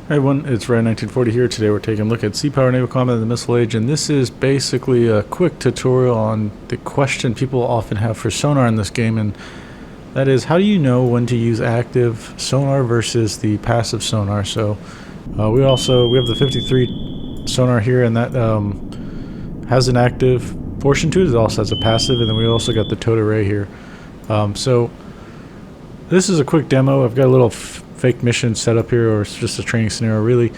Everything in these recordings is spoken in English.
Hey everyone, it's Red 1940 here. Today we're taking a look at Sea Power Naval Combat in the Missile Age, and this is basically a quick tutorial on the question people often have for sonar in this game, and that is, how do you know when to use active sonar versus the passive sonar? So we have the 53 sonar here, and that has an active portion to it. It also has a passive, and then we also got the towed array here. So this is a quick demo. I've got a little fake mission set up here, or it's just a training scenario really,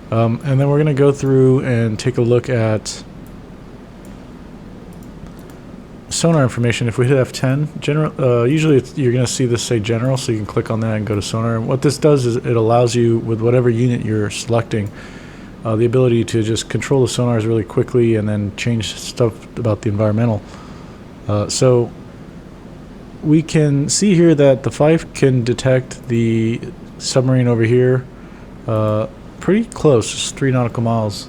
and then we're going to go through and take a look at sonar information. If we hit F10, general, usually you're going to see this say general, so you can click on that and go to sonar. And what this does is it allows you, with whatever unit you're selecting, the ability to just control the sonars really quickly and then change stuff about the environmental. So we can see here that the Fife can detect the submarine over here pretty close, just 3 nautical miles,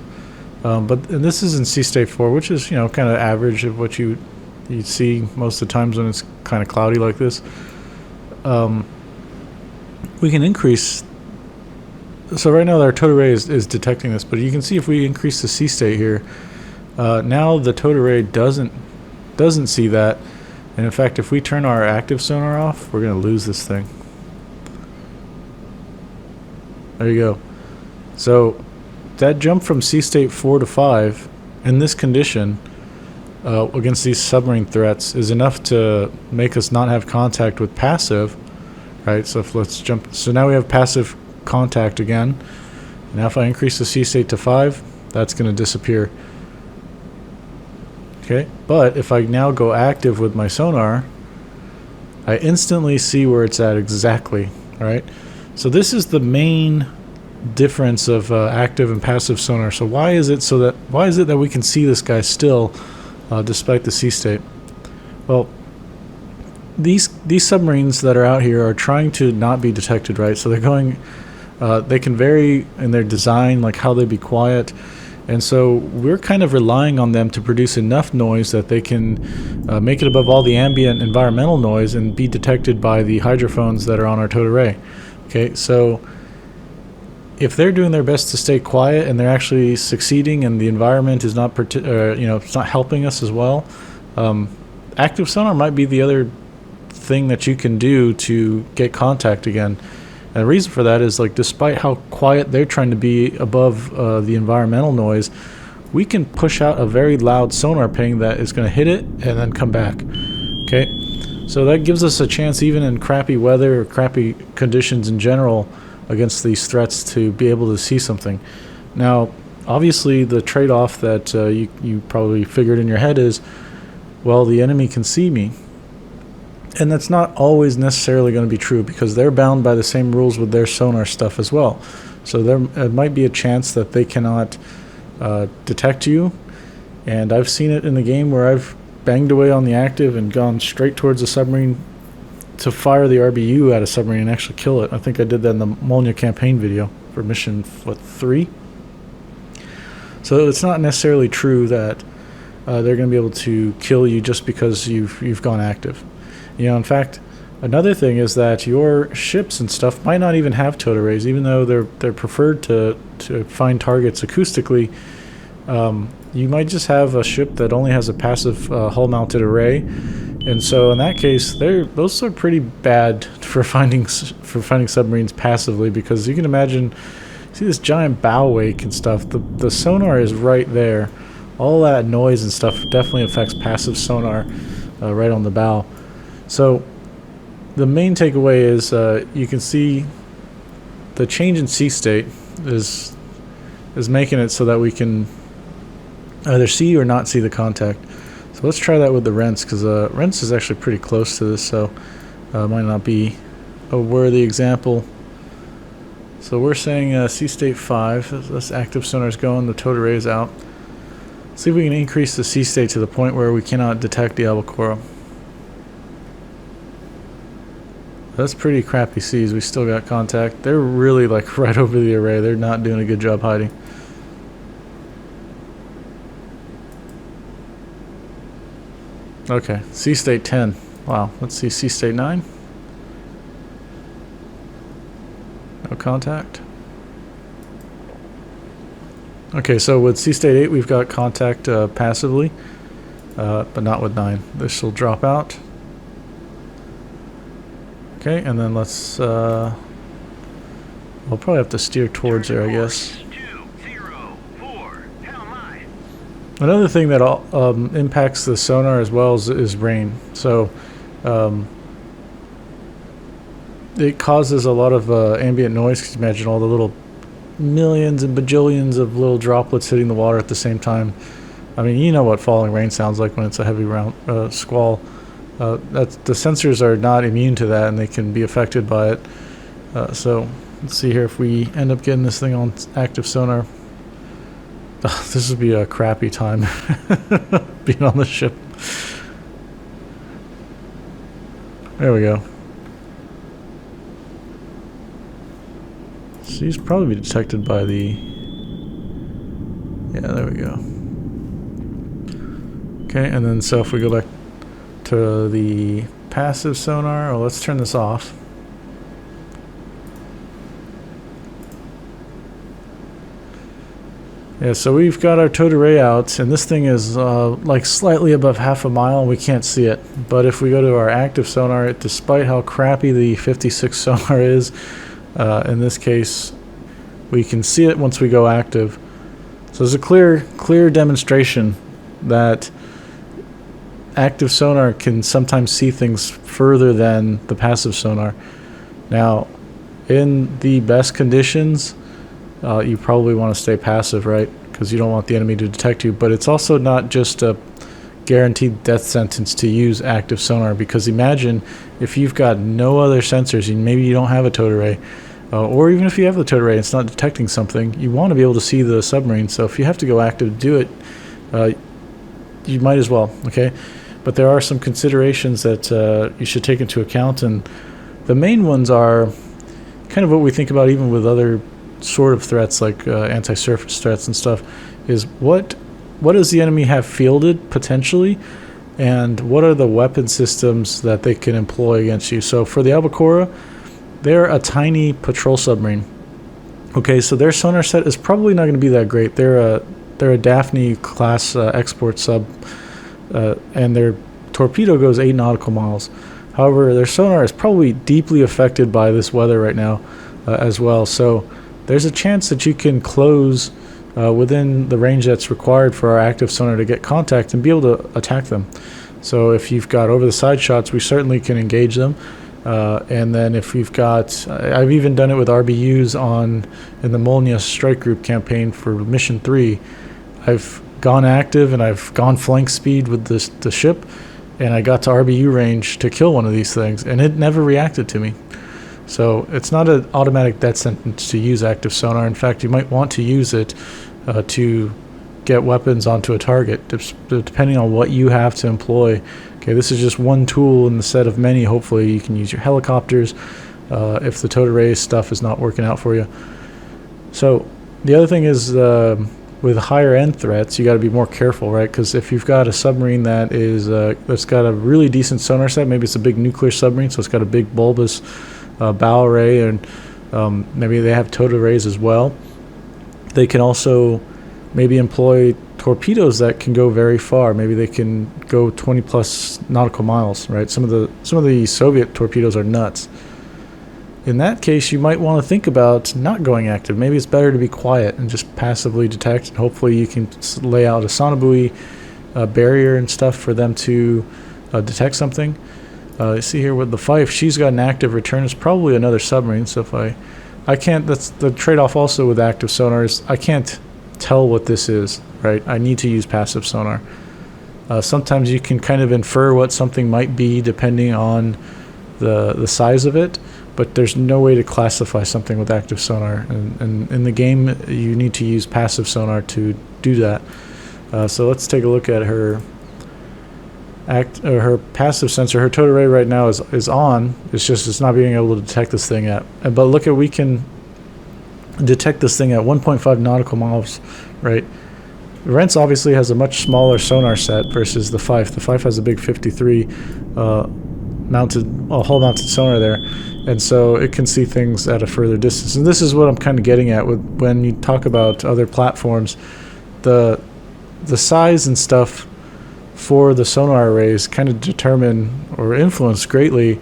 and this is in sea state 4, which is, you know, kind of average of what you see most of the times when it's kind of cloudy like this. We can increase, so right now our towed array is detecting this, but you can see if we increase the sea state here, now the towed array doesn't see that, and in fact if we turn our active sonar off, we're going to lose this thing. There you go. So that jump from sea state 4 to 5 in this condition against these submarine threats is enough to make us not have contact with passive, right? So let's jump. So now we have passive contact again. Now if I increase the sea state to 5, that's going to disappear. Okay, but if I now go active with my sonar, I instantly see where it's at exactly. All right. So this is the main difference of active and passive sonar. So why is it that we can see this guy still despite the sea state? Well, these submarines that are out here are trying to not be detected, right? So they're going, they can vary in their design, like how they be quiet, and so we're kind of relying on them to produce enough noise that they can make it above all the ambient environmental noise and be detected by the hydrophones that are on our towed array. Okay, so if they're doing their best to stay quiet and they're actually succeeding, and the environment is not, it's not helping us as well, active sonar might be the other thing that you can do to get contact again. And the reason for that is, like, despite how quiet they're trying to be above the environmental noise, we can push out a very loud sonar ping that is going to hit it and then come back. Okay. So that gives us a chance, even in crappy weather or crappy conditions in general, against these threats, to be able to see something. Now, obviously, the trade-off that you probably figured in your head is, well, the enemy can see me. And that's not always necessarily going to be true, because they're bound by the same rules with their sonar stuff as well. So there might be a chance that they cannot detect you. And I've seen it in the game where I've banged away on the active and gone straight towards the submarine to fire the RBU at a submarine and actually kill it. I think I did that in the Molnia campaign video for mission 3. So it's not necessarily true that they're going to be able to kill you just because you've gone active. You know, in fact, another thing is that your ships and stuff might not even have towed arrays, even though they're preferred to find targets acoustically. You might just have a ship that only has a passive hull-mounted array, and so in that case, those are pretty bad for finding submarines passively, because you can imagine, see this giant bow wake and stuff. The sonar is right there. All that noise and stuff definitely affects passive sonar right on the bow. So the main takeaway is you can see the change in sea state is making it so that we can either see or not see the contact. So let's try that with the Rents, because Rents is actually pretty close to this, so might not be a worthy example. So we're saying sea state 5. This active sonar is going, the towed array is out. See if we can increase the sea state to the point where we cannot detect the albacore. That's pretty crappy seas. We still got contact. They're really, like, right over the array. They're not doing a good job hiding. Okay, sea state 10. Wow, let's see, sea state 9. No contact. Okay, so with Sea State 8, we've got contact passively, but not with 9. This will drop out. Okay, and then let's, we'll probably have to steer towards there, I guess. Another thing that impacts the sonar as well is rain. So it causes a lot of ambient noise. Because imagine all the little millions and bajillions of little droplets hitting the water at the same time. I mean, you know what falling rain sounds like when it's a heavy squall. The sensors are not immune to that, and they can be affected by it. So let's see here if we end up getting this thing on active sonar. This would be a crappy time being on the ship. There we go. So he's probably detected by the... Yeah, there we go. Okay, and then so if we go back to the passive sonar, oh, let's turn this off. Yeah, so we've got our towed array out, and this thing is like slightly above half a mile, and we can't see it. But if we go to our active sonar, despite how crappy the 56 sonar is, in this case, we can see it once we go active. So there's a clear demonstration that active sonar can sometimes see things further than the passive sonar. Now, in the best conditions, you probably want to stay passive, right? Because you don't want the enemy to detect you. But it's also not just a guaranteed death sentence to use active sonar, because imagine if you've got no other sensors and maybe you don't have a towed array, or even if you have the towed array and it's not detecting something, you want to be able to see the submarine. So if you have to go active to do it, you might as well, okay? But there are some considerations that you should take into account, and the main ones are kind of what we think about even with other sort of threats like anti-surface threats and stuff, is what does the enemy have fielded potentially, and what are the weapon systems that they can employ against you. So for the Albacora, they're a tiny patrol submarine. Okay, so their sonar set is probably not going to be that great. They're a Daphne class export sub, and their torpedo goes 8 nautical miles. However, their sonar is probably deeply affected by this weather right now as well. So there's a chance that you can close within the range that's required for our active sonar to get contact and be able to attack them. So if you've got over the side shots, we certainly can engage them. And then if we've got, I've even done it with RBUs in the Molnia Strike Group campaign for Mission 3. I've gone active and I've gone flank speed with the ship, and I got to RBU range to kill one of these things, and it never reacted to me. So it's not an automatic death sentence to use active sonar. In fact, you might want to use it to get weapons onto a target, depending on what you have to employ. Okay, this is just one tool in the set of many. Hopefully you can use your helicopters if the towed array stuff is not working out for you. So the other thing is with higher end threats, you got to be more careful, right? Because if you've got a submarine that is that's got a really decent sonar set, maybe it's a big nuclear submarine, so it's got a big bulbous bow array, and maybe they have towed arrays as well. They can also maybe employ torpedoes that can go very far. Maybe they can go 20 plus nautical miles, right? Some of the Soviet torpedoes are nuts. In that case, you might want to think about not going active. Maybe it's better to be quiet and just passively detect, and hopefully you can lay out a sonobuoy barrier and stuff for them to detect something. You see here with the Fife, she's got an active return. It's probably another submarine, so if I can't, that's the trade-off also with active sonar, is I can't tell what this is, right? I need to use passive sonar. Sometimes you can kind of infer what something might be depending on the size of it, but there's no way to classify something with active sonar, and in the game you need to use passive sonar to do that. So let's take a look at her her passive sensor. Her towed array right now is on. It's just it's not being able to detect this thing yet. But look at, we can detect this thing at 1.5 nautical miles, right? Rents obviously has a much smaller sonar set versus the Fife. The Fife has a big 53. hall mounted sonar there, and so it can see things at a further distance. And this is what I'm kind of getting at with when you talk about other platforms, the size and stuff for the sonar arrays kind of determine or influence greatly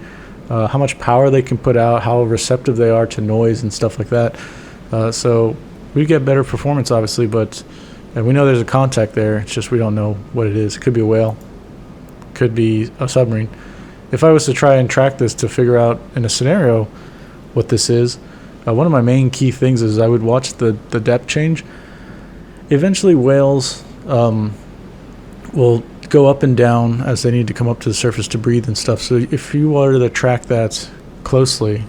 how much power they can put out, how receptive they are to noise and stuff like that. So we get better performance, obviously, and we know there's a contact there. It's just we don't know what it is. It could be a whale, could be a submarine. If I was to try and track this to figure out in a scenario what this is, one of my main key things is I would watch the depth change. Eventually whales will go up and down as they need to come up to the surface to breathe and stuff. So if you were to track that closely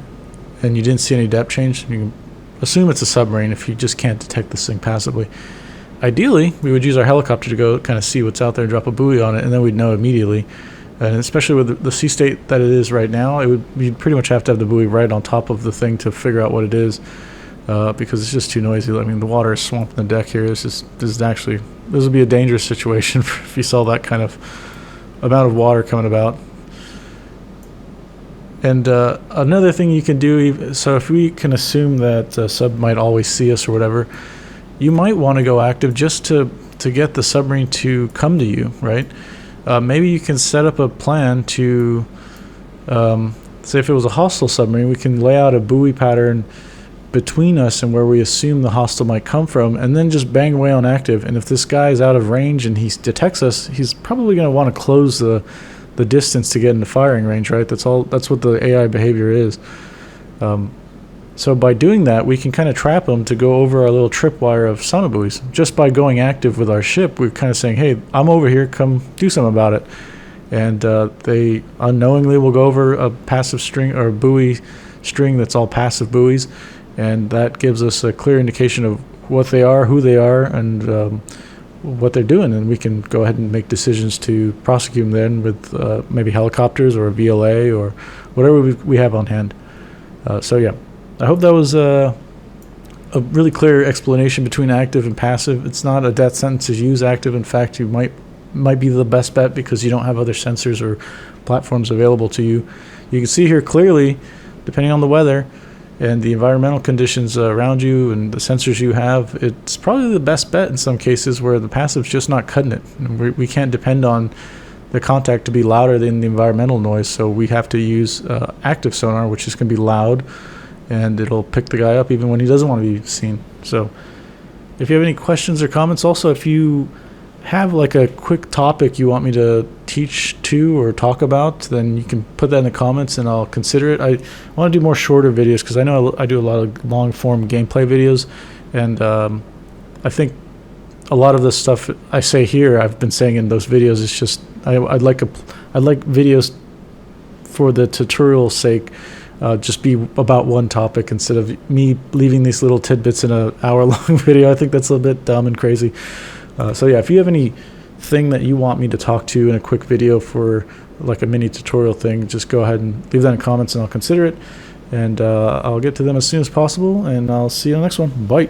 and you didn't see any depth change, you can assume it's a submarine if you just can't detect this thing passively. Ideally, we would use our helicopter to go kind of see what's out there and drop a buoy on it, and then we'd know immediately. And especially with the sea state that it is right now, you'd pretty much have to have the buoy right on top of the thing to figure out what it is, because it's just too noisy. I mean, the water is swamping the deck here. This would be a dangerous situation if you saw that kind of amount of water coming about. And another thing you can do, so if we can assume that a sub might always see us or whatever, you might want to go active just to get the submarine to come to you, right? Maybe you can set up a plan to, say if it was a hostile submarine, we can lay out a buoy pattern between us and where we assume the hostile might come from, and then just bang away on active. And if this guy is out of range and he detects us, he's probably going to want to close the distance to get into firing range, right? That's what the AI behavior is. So by doing that, we can kind of trap them to go over our little tripwire of sonobuoys. Just by going active with our ship, we're kind of saying, hey, I'm over here, come do something about it. And they unknowingly will go over a passive string or a buoy string that's all passive buoys, and that gives us a clear indication of what they are, who they are, and what they're doing. And we can go ahead and make decisions to prosecute them then with maybe helicopters or a VLA or whatever we have on hand. So yeah. I hope that was a really clear explanation between active and passive. It's not a death sentence to use active. In fact, you might be the best bet because you don't have other sensors or platforms available to you. You can see here clearly, depending on the weather and the environmental conditions around you and the sensors you have, it's probably the best bet in some cases where the passive's just not cutting it. And we can't depend on the contact to be louder than the environmental noise, so we have to use active sonar, which is going to be loud, and it'll pick the guy up even when he doesn't want to be seen. So if you have any questions or comments, also if you have like a quick topic you want me to teach to or talk about, then you can put that in the comments and I'll consider it. I want to do more shorter videos because I know I do a lot of long form gameplay videos, and I think a lot of the stuff I say here I've been saying in those videos. It's just I'd like videos for the tutorial's sake, just be about one topic instead of me leaving these little tidbits in an hour-long video. I think that's a little bit dumb and crazy. So yeah, if you have anything that you want me to talk to in a quick video for like a mini tutorial thing, just go ahead and leave that in the comments and I'll consider it. And I'll get to them as soon as possible, and I'll see you on the next one. Bye.